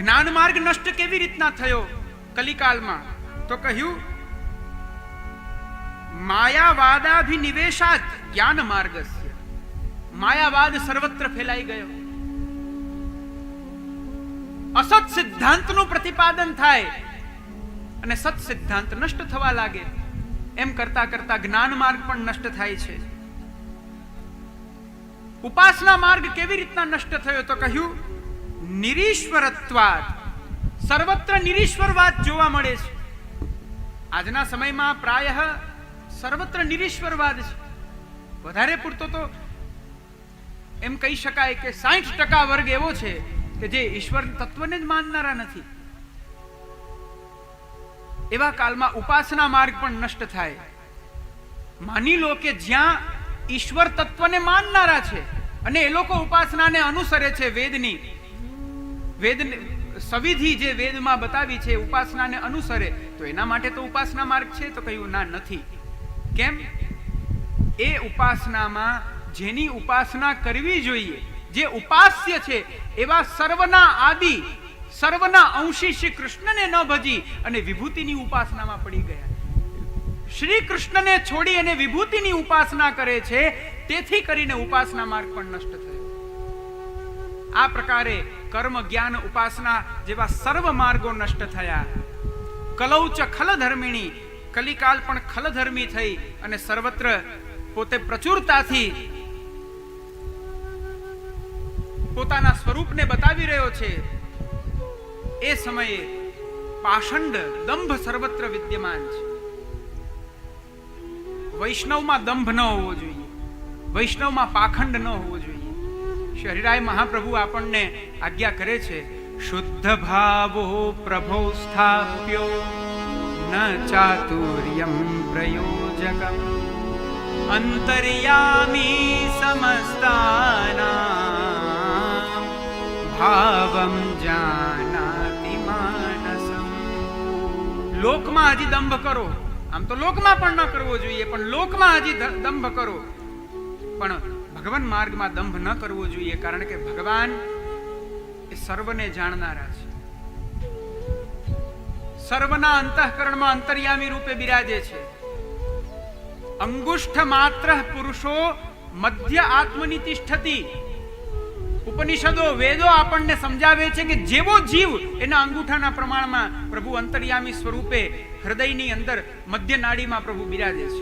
જ્ઞાન માર્ગ નષ્ટ કેવી રીતના થયો કલિકાલમાં? તો કહ્યું માયાવાદાભિનિવેશાત જ્ઞાન માર્ગસ્ય. માયાવાદ સર્વત્ર ફેલાઈ ગયો. અસત સિદ્ધાંતનું પ્રતિપાદન થાય અને સત સિદ્ધાંત નષ્ટ થવા લાગે. એમ કરતા કરતા જ્ઞાન માર્ગ પણ નષ્ટ થાય છે. ઉપાસના માર્ગ કેવી રીતના નષ્ટ થયો? તો કહ્યું નિરીશ્વરત્વાદ. સર્વત્ર નિરીશ્વરવાદ જોવા મળે છે. આજના સમયમાં પ્રાયઃ સર્વત્ર નિરીશ્વરવાદ છે. વધારે પૂરતો તો એમ કહી શકાય કે 60% વર્ગ એવો છે કે જે ઈશ્વર તત્વને જ માનનારા નથી. એવા કાળમાં ઉપાસના માર્ગ પણ નષ્ટ થાય. માની લો કે જ્યાં ઈશ્વર તત્વને માનનારા છે અને એ લોકો ઉપાસનાને અનુસરે છે, વેદ સવિધિ જે વેદમાં બતાવી છે ઉપાસનાને અનુસરે, તો એના માટે તો ઉપાસના માર્ગ છે? તો કહ્યું ના, નથી. કેમ? એ ઉપાસનામાં જેની ઉપાસના કરવી જોઈએ, જે ઉપાસ્ય છે, એવા સર્વના આદિ સર્વના અંશી શ્રી કૃષ્ણને ન ભજી અને વિભૂતિની ઉપાસનામાં પડી ગયા. શ્રી કૃષ્ણને છોડી અને વિભૂતિની ઉપાસના કરે છે, તેથી કરીને ઉપાસના માર્ગ પણ નષ્ટ થયો. આ પ્રકારે કર્મ, જ્ઞાન, ઉપાસના જેવા સર્વ માર્ગો નષ્ટ થયા. કલૌચ ખલધર્મિણી. કલિકાલ પણ ખલધર્મી થઈ અને સર્વત્ર પોતે પ્રચુરતાથી પોતાના સ્વરૂપને બતાવી રહ્યો છે. એ સમયે પાષંડ દંભ સર્વત્ર વિદ્યમાન છે. વૈષ્ણવમાં દંભ ન હોવો જોઈએ, વૈષ્ણવમાં પાખંડ ન હોવો જોઈએ. શ્રી હરિરાય મહાપ્રભુ આપણને આજ્ઞા કરે છે, શુદ્ધ ભાવો પ્રભો સ્થાપ્યો ન ચાતુર્યમ પ્રયોજકમ અંતર્યામી સમસ્તાનાં ભાવમ જાનાતિ માનસમ. લોકમાં હજી દંભ કરો, આમ તો લોકમાં પણ ન કરવો જોઈએ, પણ લોકમાં હજી દંભ કરો, પણ ભગવાન માર્ગમાં દંભ ન કરવો જોઈએ. કારણ કે ભગવાન એ સર્વને જાણનારા છે. સર્વના અંતઃકરણમાં અંતર્યામી રૂપે બિરાજે છે. અંગુષ્ઠ માત્ર પુરુષો મધ્ય આત્મનિ તિષ્ઠતિ. ઉપનિષદો, વેદો આપણને સમજાવે છે કે જેવો જીવ એના અંગૂઠાના પ્રમાણમાં પ્રભુ અંતર્યામી સ્વરૂપે હૃદયની અંદર મધ્ય નાડીમાં પ્રભુ બિરાજે છે.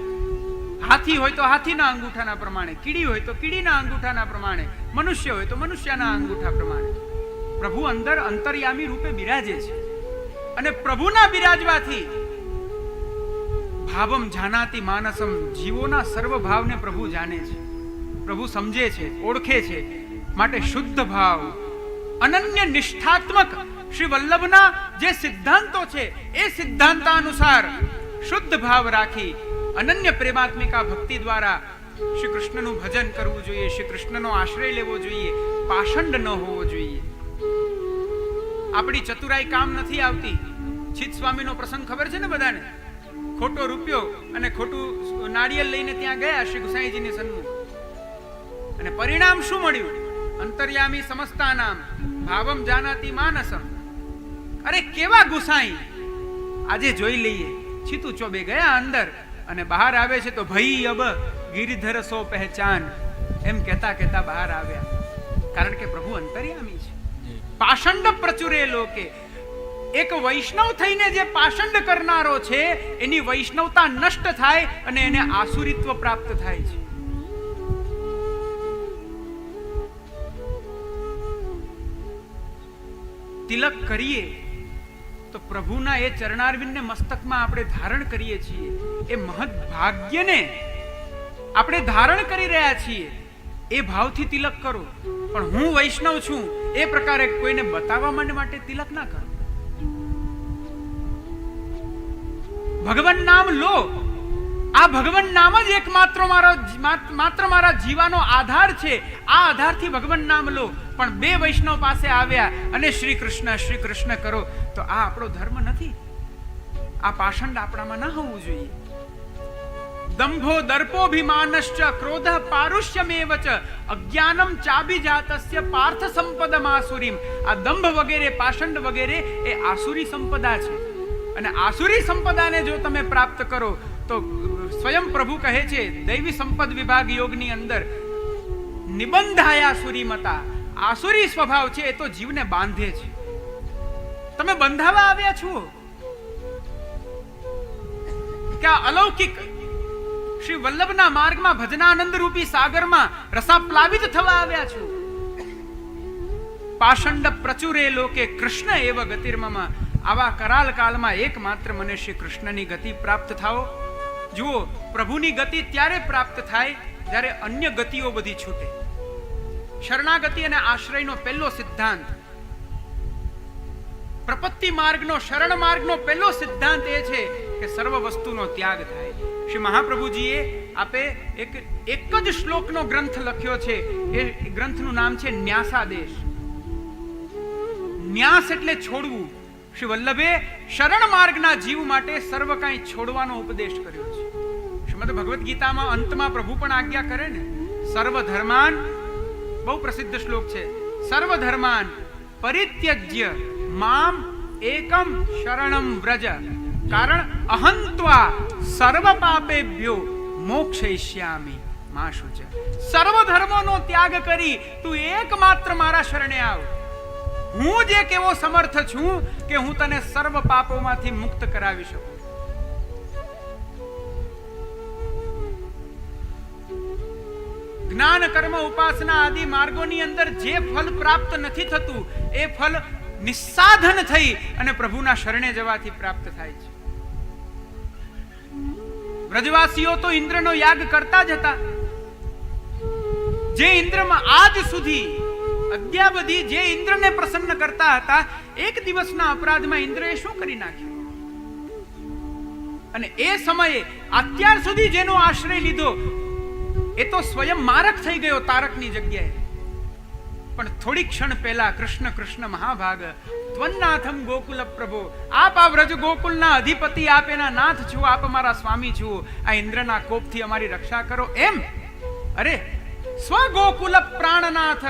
હાથી હોય તો હાથીના અંગૂઠાના પ્રમાણે, કીડી હોય તો કીડીના અંગૂઠાના પ્રમાણે, મનુષ્ય હોય તો મનુષ્યના અંગૂઠા પ્રમાણે પ્રભુ અંદર અંતર્યામી રૂપે બિરાજે છે. અને પ્રભુના બિરાજવાથી ભાવમ જાનાતિ માનસમ. જીવોના સર્વ ભાવને પ્રભુ જાણે છે, પ્રભુ સમજે છે, ઓળખે છે. માટે શુદ્ધ ભાવ, અનન્ય નિષ્ઠાત્મક શ્રી વલ્લભના જે સિદ્ધાંતો છે એ સિદ્ધાંતાનુસાર શુદ્ધ ભાવ રાખી અનન્ય પ્રેમાત્મિકા ભક્તિ દ્વારા શ્રી કૃષ્ણનું ભજન કરવું જોઈએ, શ્રી કૃષ્ણનો આશ્રય લેવો જોઈએ, પાષંડ ન હોવો જોઈએ. આપણી ચતુરાઈ કામ નથી આવતી. ચિત સ્વામીનો પ્રસંગ ખબર છે ને બધાને? ખોટો રૂપિયો અને ખોટું નાળિયેર લઈને ત્યાં ગયા શ્રી ગુસાઈજીની સન્મુખ, અને પરિણામ શું મળ્યું? અંતર્યામી સમસ્તાનામ ભાવમ જાનાતિ માનસમ. અરે કેવા ગુસાઈ! આજે જોઈ લઈએ. છીતું ચોબે ગયા અંદર અને બહાર આવે છે તો ભઈ અબ ગિરિધર સો પહેચાન, એમ કહેતા કહેતા બહાર આવ્યા. કારણ કે પ્રભુ અંતર્યામી છે. પાષંડ પ્રચુરે લોકે. એક વૈષ્ણવ થઈને જે પાષંડ કરનારો છે એની વૈષ્ણવતા નષ્ટ થાય અને એને આસુરિત્વ પ્રાપ્ત થાય છે. તિલક કરીએ તો પ્રભુના એ ચરણારવિંદને મસ્તકમાં આપણે ધારણ કરીએ છીએ. એ મહદ ભાગ્યને આપણે ધારણ કરી રહ્યા છીએ. એ ભાવથી તિલક કરો. પણ હું વૈષ્ણવ છું એ પ્રકારે કોઈને બતાવવા માટે તિલક ના કરો. ભગવાન નામ લો. આ ભગવાન નામ જ એકમાત્ર મારા જીવાનો આધાર છે. આ આધારથી ભગવાન નામ લો. પણ બે વૈષ્ણવ પાસે આવ્યા અને શ્રી કૃષ્ણ કરો તો આ આપણો ધર્મ નથી. આ પાષંડ આપણામાં ના હોવું જોઈએ. દંભો દર્પોભિમાનશ્ચ ક્રોધ પારુષ્યમેવ ચ અજ્ઞાનમ ચાબિજાતસ્ય પાર્થ સંપદમાસુરીમ. આ દંભ વગેરે પાષંડ વગેરે એ આસુરી સંપદા છે. અને આસુરી સંપદાને જો તમે પ્રાપ્ત કરો તો સ્વયં પ્રભુ કહે છે દૈવી સંપદ વિભાગ યોગની અંદર, નિબંધાયા સુરીમતા. આસુરી સ્વભાવ છે એ તો જીવને બાંધે છે. તમે બંધાવા આવ્યા છો કે આ અલૌકિક શ્રી વલ્લભના માર્ગમાં ભજનાનંદ રૂપી સાગરમાં રસાપ્લાવિત થવા આવ્યા છો. પાષંડ પ્રચુરે લોકે કૃષ્ણ એવ ગતિર્મમ. આવા કરાલ કાલમાં એકમાત્ર મને શ્રી કૃષ્ણની ગતિ પ્રાપ્ત થાઓ. જુઓ, પ્રભુની ગતિ ત્યારે પ્રાપ્ત થાય જ્યારે અન્ય ગતિઓ બધી છૂટે. શરણાગતિ અને આશ્રયનો પહેલો સિદ્ધાંત, પ્રપત્તિ માર્ગનો, શરણ માર્ગનો પહેલો સિદ્ધાંત એ છે કે સર્વ વસ્તુનો ત્યાગ થાય. શ્રી મહાપ્રભુજીએ આપે એક જ શ્લોકનો ગ્રંથ લખ્યો છે. એ ગ્રંથનું નામ છે ન્યાસાદેશ. ન્યાસ એટલે છોડવું. શ્રી વલ્લભે શરણ માર્ગના જીવ માટે સર્વ કાંઈ છોડવાનો ઉપદેશ કર્યો છે. શ્રીમદ ભગવદ્ ગીતામાં અંતમાં પ્રભુ પણ આજ્ઞા કરે ને, સર્વ ધર્માન, બહુ પ્રસિદ્ધ શ્લોક છે, સર્વ ધર્માન પરિત્યજ્ય મામ એકમ શરણમ વ્રજ કારણ અહંત્વા સર્વ પાપેભ્યો મોક્ષયિષ્યામિ મા શુચ. સર્વ ધર્મોનો ત્યાગ કરી તું એકમાત્ર મારા શરણે આવ. હું જે કેવો સમર્થ છું કે હું તને સર્વ પાપોમાંથી મુક્ત કરાવી શકું. જ્ઞાન કર્મ ઉપાસના આદિ માર્ગોની અંદર જે ફલ પ્રાપ્ત નથી થતું એ ફલ નિસ્સાધન થઈ અને પ્રભુના શરણે જવાથી પ્રાપ્ત થાય છે. વ્રજવાસીઓ તો ઇન્દ્રનો યાગ કરતા જ હતા. જે ઇન્દ્રમાં આજ સુધી અદ્યાવધિ જે ઇન્દ્રને પ્રસન્ન કરતા હતા, એક દિવસના અપરાધમાં ઇન્દ્રએ શું કરી નાખ્યું? અને એ સમયે અત્યાર સુધી જેનો આશ્રય લીધો એ તો સ્વયં મારક થઈ ગયો તારકની જગ્યાએ. પણ થોડી ક્ષણ પહેલા કૃષ્ણ કૃષ્ણ મહાભાગ ત્વન્નાથમ ગોકુલ પ્રભો, આપ આ વ્રજ ગોકુલના અધિપતિ, આપ એના નાથ છો, આપ અમારા સ્વામી છો, આ ઇન્દ્રના કોપથી અમારી રક્ષા કરો એમ. અરે સ્વગોકુલ પ્રાણનાથ,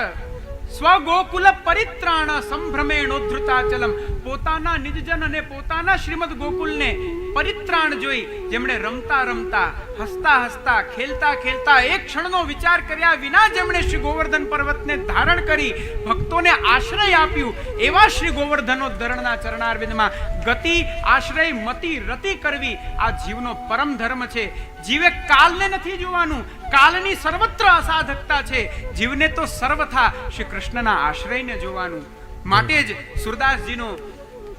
સ્વગોકુલ પરિત્રાણ સંભ્રમેણોદ્ધૃતાચલમ. પોતાના નિજજન અને પોતાના શ્રીમદ ગોકુલને પરિત્રાણ જોઈ જેમણે રમતા રમતા, હસતા હસતા, ખેલતા ખેલતા, એક ક્ષણનો વિચાર કર્યા વિના જેમણે શ્રી ગોવર્ધન પર્વતને ધારણ કરી ભક્તોને આશ્રય આપ્યું, એવા શ્રી ગોવર્ધનોદ્ધરણના ચરણારવિંદમાં ગતિ, આશ્રય, મતિ, રતિ કરવી આ જીવનો પરમ ધર્મ છે. જીવે કાલને નથી જોવાનું, કાલની સર્વત્ર અસાધકતા છે. જીવને તો સર્વથા શ્રી કૃષ્ણના આશ્રયને જોવાનું. માટે જ સુરદાસજીનો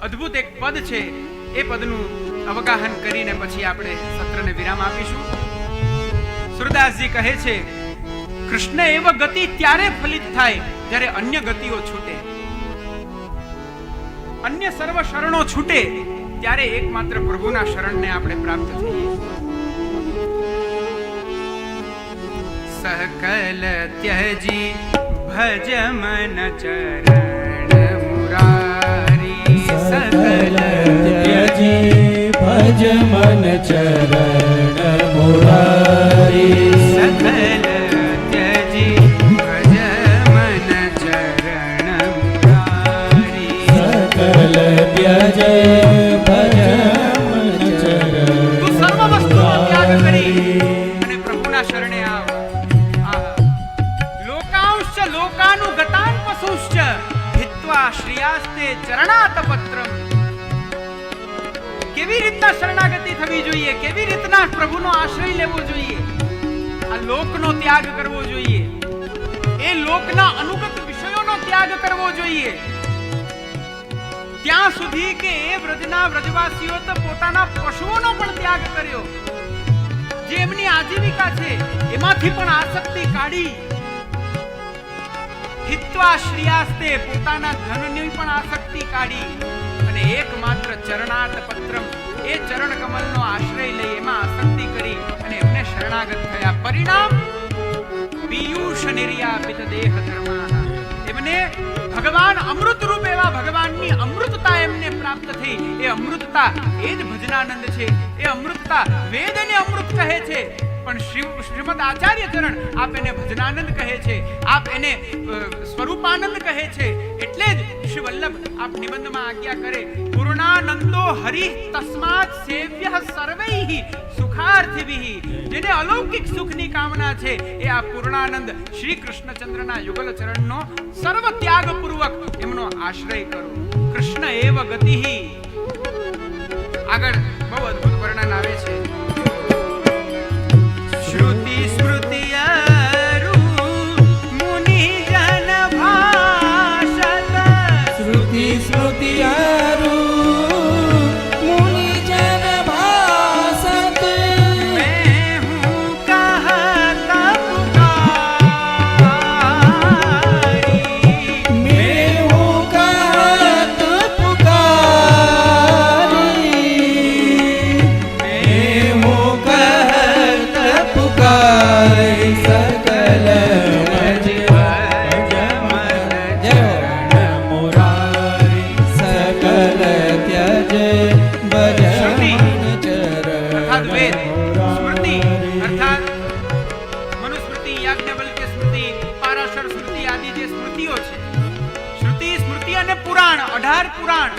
અદ્ભુત એક પદ છે, એ પદનું અવગાહન કરીને પછી આપણે સત્રને વિરામ આપીશું. સુરદાસજી કહે છે, કૃષ્ણ એવ ગતિ ત્યારે ફલિત થાય જ્યારે અન્ય ગતિઓ છૂટે. અન્ય સર્વ શરણો છૂટે ત્યારે એકમાત્ર પ્રભુના શરણને આપણે પ્રાપ્ત થઈએ. સકલ ત્યજી ભજ મન ચરણ મુરારી. સકલ ત્યજી ભજ મન ચરણ મુરારી. સકલ ત્યજી ભજ મન ચરણ મુરારી. સકલ ત્યજે ભજ મન ચરણ. તું સર્વ વસ્તુનો ત્યાગ કરી અને પ્રભુના શરણે આવ. લોકાંશ્ચ લોકાનુગતાન પશુશ્ચ હિત્વા શ્રિયાસ્તે ચરણાતપત્રમ. કેવી રીતના શરણાગતિ થવી જોઈએ, કેવી રીતના પ્રભુનો આશ્રય લેવો જોઈએ, આ લોકનો ત્યાગ કરવો જોઈએ, એ લોકના અનુગત વિષયોનો ત્યાગ કરવો જોઈએ. ત્યાં સુધી કે એ વ્રજના વ્રજવાસીઓ તો પોતાના પશુઓનો પણ ત્યાગ કર્યો, જે એમની આજીવિકા છે એમાંથી પણ આસક્તિ કાઢી. હિત્વા શ્રિયાસ્તે, પોતાના ધનની પણ આસક્તિ કાઢી અને એકમાત્ર ચરણાત પત્રમ, એ ચરણ કમલનો આશ્રય લઈ એમાં આસક્તિ કરી અને એમને શરણાગત થયા. પરિણામ પિયુષ નિર્યાપિત દેહ ધર્મા. એમને ભગવાન અમૃત રૂપ એવા એવા ભગવાનની અમૃતતા એમને પ્રાપ્ત થઈ. એ અમૃતતા એ જ ભજનાનંદ છે. એ અમૃતતા વેદ એને અમૃત કહે છે, પણ શ્રીમદ આચાર્ય ચરણ આપ એને ભજનાનંદ કહે છે, આપ એને સ્વરૂપાનંદ કહે છે. એટલે જ શ્રી વલ્લભ આપ નિબંધમાં આજ્ઞા કરે, પૂર્ણાનંદો હરિ તસ્માત સેવ્યઃ સર્વૈઃ સુખાર્થિભિઃ. જેને અલૌકિક સુખની કામના છે એ આ પૂર્ણાનંદ શ્રી કૃષ્ણચંદ્રના યુગલ ચરણનો સર્વ ત્યાગ પૂર્વક એમનો આશ્રય કરો. કૃષ્ણ એવ ગતિઃ. આગળ બહુ અદ્ભુત વર્ણન આવે છે. શ્રુતિ સ્મૃતિ અરુ મુનિ જન ભાષત. શ્રુતિ સ્મૃતિ અરુ મુનિ જન ભાષત. मैं हूँ कहत पुकारी. मैं हूँ कहत पुकारी. मैं हूँ कहत पुकारी. सकल मज जन मुरारी. सकल त्यज श्रुति भजन अर्थात वेद, चरण स्मृति मुरारी. अर्थात मनुस्मृति, याज्ञवल्क्य स्मृति, પારાશર સ્મૃતિ આદિ જે સ્મૃતિઓ છે, શ્રુતિ સ્મૃતિ અને પુરાણ, 18 પુરાણ,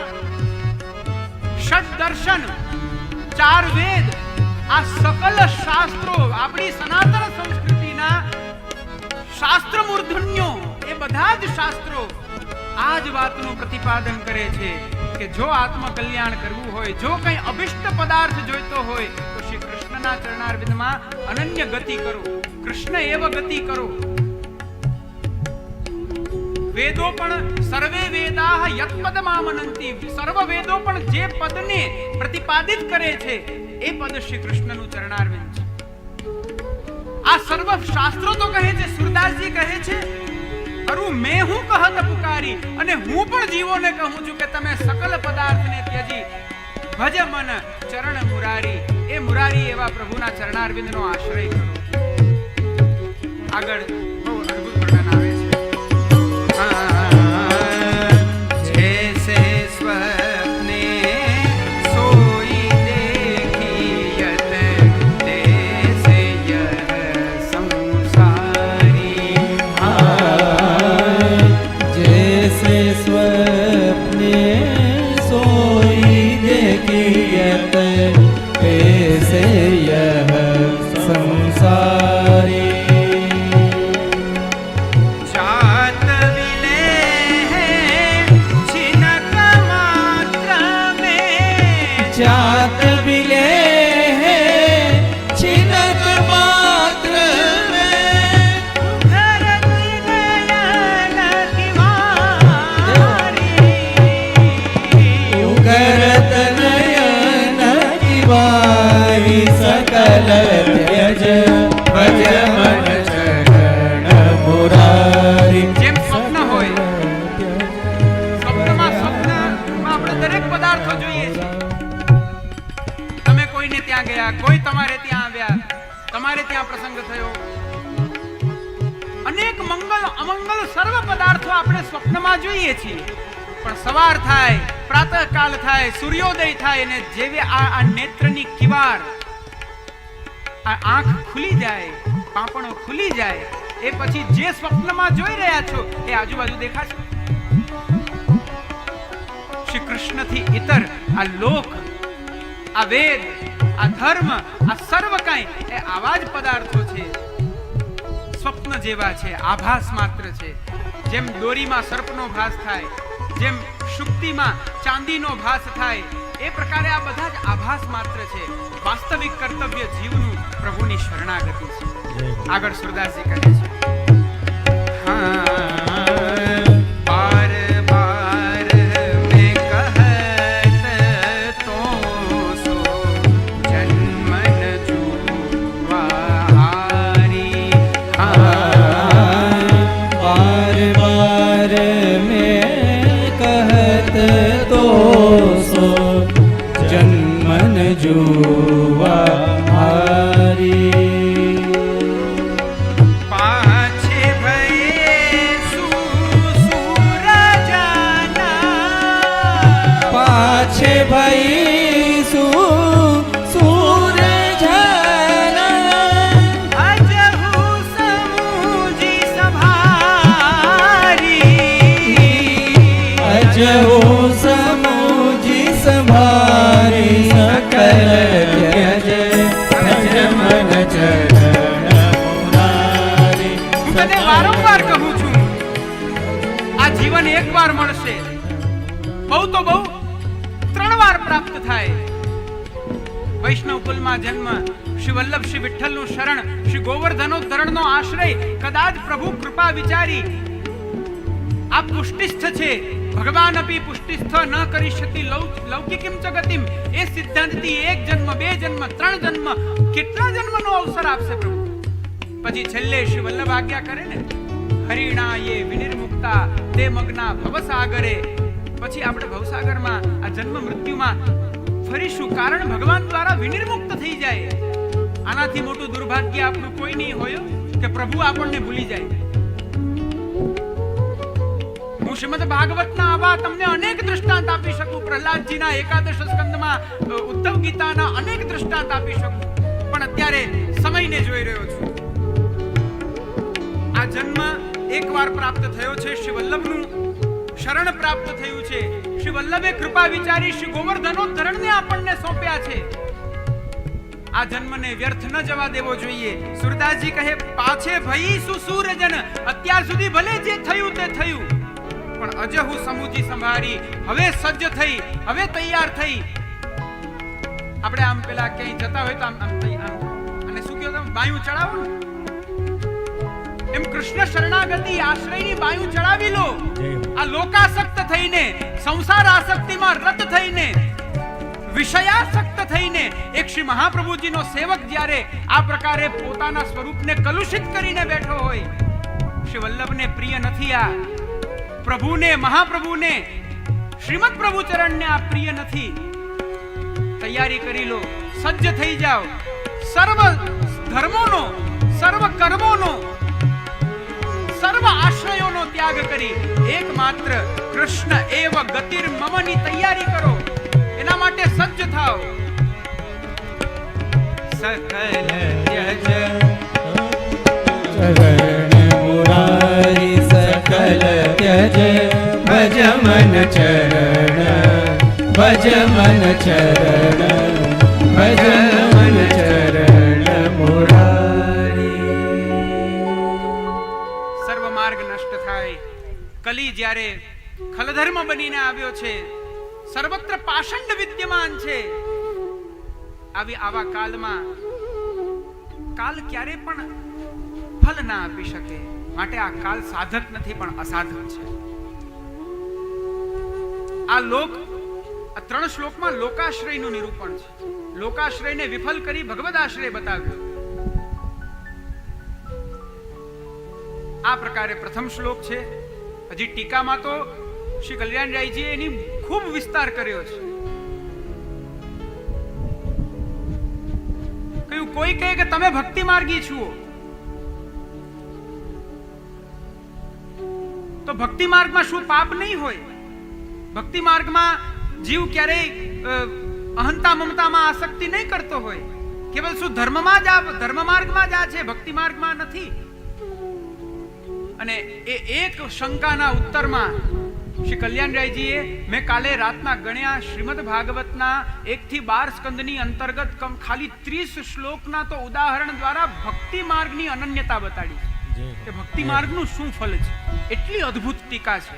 ષડ દર્શન, 4 વેદ, આ સકલ શાસ્ત્રો આપણી સનાતન સંસ્કૃતિના શાસ્ત્ર મૂર્ધન્યો, એ બધા જ શાસ્ત્રો આ જ વાતનું પ્રતિપાદન કરે છે કે જો આત્મકલ્યાણ કરવું હોય, જો કંઈ અભિષ્ટ પદાર્થ જોઈતો હોય તો શ્રી કૃષ્ણના ચરણારવિંદમાં અનન્ય ગતિ કરો. કૃષ્ણ એવ ગતિ કરો. વેદો પણ સર્વે વેદાઃ યત પદમામનંતિ. સર્વ વેદો પણ જે પદને પ્રતિપાદિત કરે છે એ પદ શ્રી કૃષ્ણનું ચરણારવિંદ છે. આ સર્વ શાસ્ત્રો તો કહે છે, સુરદાસજી કહે છે, અરુ મેં હું કહત પુકારી, અને હું પણ જીવોને કહું છું કે તમે સકલ પદાર્થને ત્યજી ભજ મન ચરણ મુરારી. એ મુરારી એવા પ્રભુના ચરણારવિંદનો આશ્રય કરો. આગળ બહુ અદ્ભુત વર્ણન આવે છે. જૈસે સ્વપ્ને સોઈ દેખિયત તૈસે યહ સંસારી. जैसे स्वप्ने सोई देखियत ऐसे यह संसारी. जात विले छिनक मात्र में. जात बिले हैं छिनक मात्र में. भरत नयन तिवारी. उगरत नयन की बारी. सकल त्यज भज मन चरण मुरारी. જેમ સ્વપ્ન હોય, સ્વપ્નમાં આપણે દરેક પદાર્થો જોઈએ છે. તમે કોઈને ત્યાં ગયા, કોઈ તમારે ત્યાં આવ્યા, તમારે ત્યાં પ્રસંગ થયો, અનેક મંગલ અમંગલ સર્વ પદાર્થો આપણે સ્વપ્નમાં જોઈએ છીએ. પણ સવાર થાય, પ્રાતઃકાલ થાય, સૂર્યોદય થાય અને જેવી આ નેત્રની કિવાર, આ આંખ ખુલી જાય, પાંપણો ખુલી જાય, એ પછી જે સ્વપ્નમાં જોઈ રહ્યા છો એ આજુબાજુ દેખાશે. શ્રી કૃષ્ણથી ઇતર આ લોક, આ વેદ, આ ધર્મ, આ સર્વ કંઈ એ આવા જ પદાર્થો છે. સ્વપ્ન જેવા છે, આભાસ માત્ર છે. જેમ દોરીમાં સર્પનો ભાસ થાય, જેમ શુક્તિમાં ચાંદીનો ભાસ થાય, એ પ્રકારે આ બધા જ આભાસ માત્ર છે. વાસ્તવિક કર્તવ્ય જીવનું પ્રભુની શરણાગતિ છે. આગળ સુરદાસજી કહે છે, બાર બાર મેં કહત તો સો જન્મન જુવાહારી. बार बार में कहत तो सो जन्मन जुवा हारी. पाछे भये પાછે ભઈ સૂરજન અજહુ સમૂજી સંભારી અજહુ સમૂજી સંભારી સકલ ત્યજ ભજ મન ચરણ મુરારી. હું તને વારંવાર કહું છું, આ જીવન એકવાર મળશે, બહુ તો બહુ 3 વાર પ્રાપ્ત થાય. વૈષ્ણવ કુલમાં જન્મ, શ્રી વલ્લભ શ્રી વિઠ્ઠલનું શરણ, શ્રી ગોવર્ધનોદ્ધરણનો આશ્રય, કદાચ પ્રભુ કૃપા વિચારી આ પુષ્ટિસ્થ છે. ભગવાન અપી પુષ્ટિસ્થ ન કરીષ્યતિ લૌકિકીમ ચ ગતિમ. એ સિદ્ધાંતથી 1 જન્મ, 2 જન્મ, 3 જન્મ, કેટલા જન્મનો અવસર આપશે પ્રભુ. પછી છેલ્લે શ્રી વલ્લભ આજ્ઞા કરે ને, હરિણાયે વિનિર્મુક્તા તે મગ્ના ભવસાગરે. પછી આપણે ભવસાગરમાં આ જન્મ મૃત્યુમાં ફરીશું, કારણ ભગવાન દ્વારા વિનિર્મુક્ત થઈ જાય. આનાથી મોટું દુર્ભાગ્ય આપણું કોઈ નહીં હોય કે પ્રભુ આપણને ભૂલી જાય. હું શ્રીમદ ભાગવતના આવા તમને અનેક દૃષ્ટાંત આપી શકું, પ્રહલાદજીના 11 સ્કંદમાં, ઉદ્ધવ ગીતાના અનેક દૃષ્ટાંત આપી શકું, પણ અત્યારે સમયને જોઈ રહ્યો છું. આ જન્મ એકવાર પ્રાપ્ત થયો છે, શ્રી વલ્લભનું શરણ પ્રાપ્ત થયું છે. શ્રી વલ્લભે કૃપા વિચારી શ્રી ગોવર્ધનોદ્ધરણને આપણને સોંપ્યા છે. આ જન્મને વ્યર્થ ન જવા દેવો જોઈએ. સુરદાસજી કહે, પાછે ભઈ સુસૂરજન. અત્યાર સુધી ભલે જે થયું તે થયું, પણ અજહુ સમૂજી સંભારી, હવે સજ્જ થઈ, હવે તૈયાર થઈ. આપણે આમ પેલા ક્યાંય જતા હોય તો આમ અને શું કહો તમે, બાયું ચડાવો ને, એમ કૃષ્ણ શરણાગતિ આશ્રયની બાયું ચડાવી લો. આ લોકાસક્ત થઈને, સંસાર આસક્તિમાં રત થઈને, વિષયાસક્ત થઈને એક શ્રી મહાપ્રભુજીનો સેવક જ્યારે આ પ્રકારે પોતાના સ્વરૂપને કલુષિત કરીને બેઠો હોય, શ્રી વલ્લભને પ્રિય નથી. આ પ્રભુને, મહાપ્રભુને, શ્રીમદ પ્રભુ ચરણને આ પ્રિય નથી. તૈયારી કરી લો, સજ્જ થઈ જાઓ. સર્વ ધર્મોનો, સર્વ કર્મોનો, સર્વ આશ્રયોનો ત્યાગ કરી એકમાત્ર કૃષ્ણ એવ ગતિર મમની તૈયારી કરો. એના માટે સજ્જ થાઓ. સકલ ત્યજ ચરણ મુરારી સકલ ત્યજ ભજ મન ચરણ ભજ મન ચરણ ભજ મન ચરણ મુરારી. સર્વ માર્ગ નષ્ટ થાય. કલી જ્યારે ખલધર્મ બનીને આવ્યો છે, સર્વત્ર પાષંડ વિદ્યમાન છે. આવા કાલમાં કાલ ક્યારે પણ ફલ ના આપી શકે, માટે આ કાલ સાધક નથી પણ અસાધક છે. આ 3 શ્લોકમાં લોકાશ્રયનું નિરૂપણ છે. લોકાશ્રયને વિફલ કરી ભગવદ આશ્રય બતાવ્યો. આ પ્રકારે પ્રથમ શ્લોક છે. હજી ટીકામાં તો શ્રી કલ્યાણરાયજીએ એની ખૂબ વિસ્તાર કર્યો છે. કહ્યું, કોઈ કહે કે તમે ભક્તિ માર્ગી છો, તો ભક્તિ માર્ગમાં શું પાપ નહીં હોય? ભક્તિ માર્ગમાં જીવ ક્યારેય અહંતા મમતામાં આસક્તિ નહીં કરતો હોય. કેવલ શું ધર્મ માર્ગમાં જ આ છે, ભક્તિ માર્ગમાં નથી. અને એ એક શંકાના ઉત્તરમાં શ્રી કલ્યાણરાયજીએ, મેં કાલે રાતના ગણ્યા, શ્રીમદ ભાગવતના 1 થી 12 સ્કંદની અંતર્ગત ખાલી 30 શ્લોકના તો ઉદાહરણ દ્વારા ભક્તિ માર્ગની અનન્યતા બતાડી કે ભક્તિ માર્ગનું શું ફલ છે. એટલી અદ્ભુત ટીકા છે.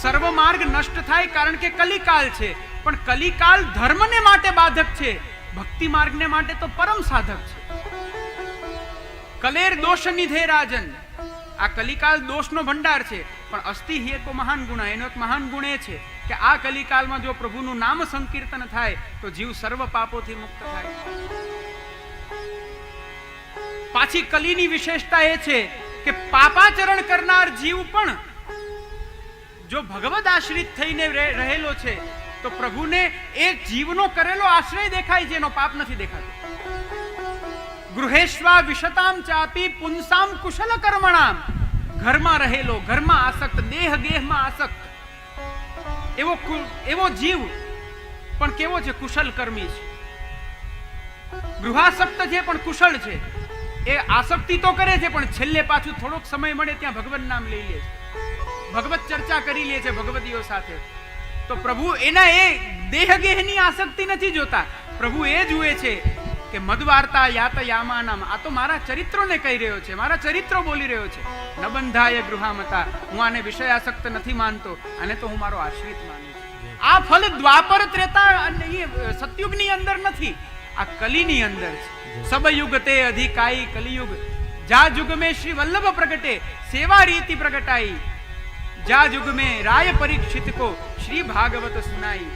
સર્વ માર્ગ નષ્ટ થાય કારણ કે કલિકાલ છે, પણ કલિકાલ ધર્મને માટે બાધક છે, ભક્તિ માર્ગને માટે તો પરમ સાધક છે. કલેર દોષ નિધે રાજન. આ કલિકાલ દોષનો ભંડાર છે, પણ અસ્તિ હિ કો મહાન ગુણ. એનો એક મહાન ગુણ એ છે કે આ કલિકાલમાં જો પ્રભુનું નામ સંકીર્તન થાય તો જીવ સર્વ પાપોથી મુક્ત થાય. પાછી કલીની વિશેષતા એ છે કે પાપાચરણ કરનાર જીવ પણ જો ભગવદ આશ્રિત થઈને રહેલો છે તો પ્રભુને એ જીવનો કરેલો આશ્રય દેખાય, જેનો પાપ નથી દેખાતો. ગૃહેશ્વા વિશતામ ચાપી પુંસામ કુશલ કર્મણામ. ઘરમાં રહેલો, ઘરમાં આસક્ત, દેહ ગેહમાં આસક્ત, એવો જીવ પણ કેવો છે? કુશલ કર્મી છે, ગૃહાસક્ત છે પણ કુશળ છે. એ આસક્તિ તો કરે છે પણ છેલ્લે પાછું થોડોક સમય મળે ત્યાં ભગવાન નામ લઈ લે છે, ભગવત ચર્ચા કરી લે છે ભગવતીઓ સાથે. તો પ્રભુ એના એ દેહગેહની આસક્તિ નથી જોતા, પ્રભુ એ જુએ છે કે મદવાર્તા યાતયામાનામ, આ તો મારા ચરિત્રોને કહી રહ્યો છે, મારા ચરિત્રો બોલી રહ્યો છે. ન બંધાય ગૃહામતા, હું આને વિષયાસક્ત નથી માનતો, આને તો હું મારો આશ્રિત માનું છું. આ ફલ દ્વાપર ત્રેતા અને સતયુગની અંદર નથી, આ કલીની અંદર છે. સબ યુગ તે અધિકાઈ કલિયુગ, જા યુગ में श्री वल्लभ प्रगटे सेवा रीति प्रगटाई, જા યુગ में राय परीक्षित को श्री भागवत सुनाई.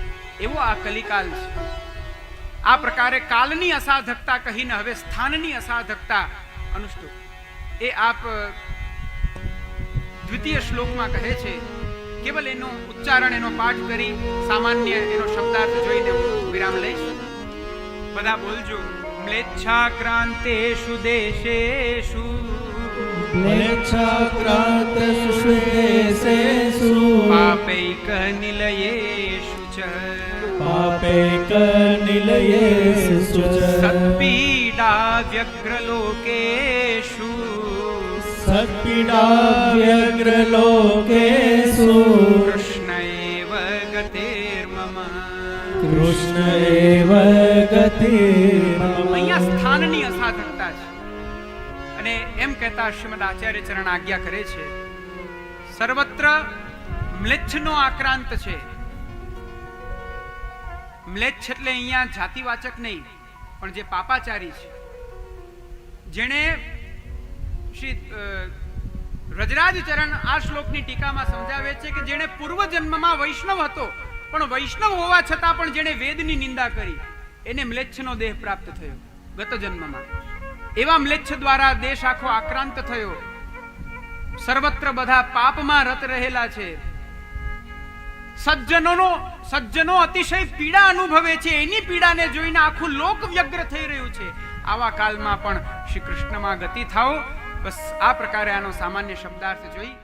એવો આ કલિકાલ છે. આ પ્રકારે કાલની અસાધકતા કહીને હવે સ્થાનની અસાધકતા અનુષ્ઠુપ એ આપ દ્વિતીય શ્લોકમાં કહે છે. કેવલ એનો ઉચ્ચારણ, એનો પાઠ કરી સામાન્ય એનો શબ્દાર્થ જોઈને વિરામ લઈશ. બધા બોલજો. म्लेच्छाक्रान्तेषु देशेषु म्लेच्छाक्रान्तेषु देशेषु पापैकनिलयेषु च पापैकनिलयेषु च सत्पीडा व्यग्रलोकेषु सत्पीडा व्यग्रलोकेषु कृष्ण एव गतिर्मम કૃષ્ણ એવ ગતિ. અહીંયા સ્થાનની અસાધકતા છે. અને એમ કહેતા શ્રીમદ આચાર્ય ચરણ આજ્ઞા કરે છે, સર્વત્ર મ્લેચ્છનો આક્રાંત છે. મ્લેચ્છ એટલે અહીંયા જાતિવાચક નહીં, પણ જે પાપાચારી છે, જેણે શ્રી રજરાજ ચરણ આ શ્લોકની ટીકામાં સમજાવે છે કે જેણે પૂર્વ જન્મમાં વૈષ્ણવ હતો, પણ વૈષ્ણવ હોવા છતાં પણ જેણે વેદની નિંદા કરી, એને મ્લેચ્છનો દેહ પ્રાપ્ત થયો ગત જન્મમાં. એવા મ્લેચ્છ દ્વારા દેશ આખો આક્રાંત થયો. સર્વત્ર બધા પાપમાં રત રહેલા છે. સજ્જનો અતિશય પીડા અનુભવે છે. એની પીડાને જોઈને આખું લોક વ્યગ્ર થઈ રહ્યું છે. આવા કાલમાં પણ શ્રી કૃષ્ણમાં ગતિ થાઓ. બસ આ પ્રકારે આનો સામાન્ય શબ્દાર્થ જોઈ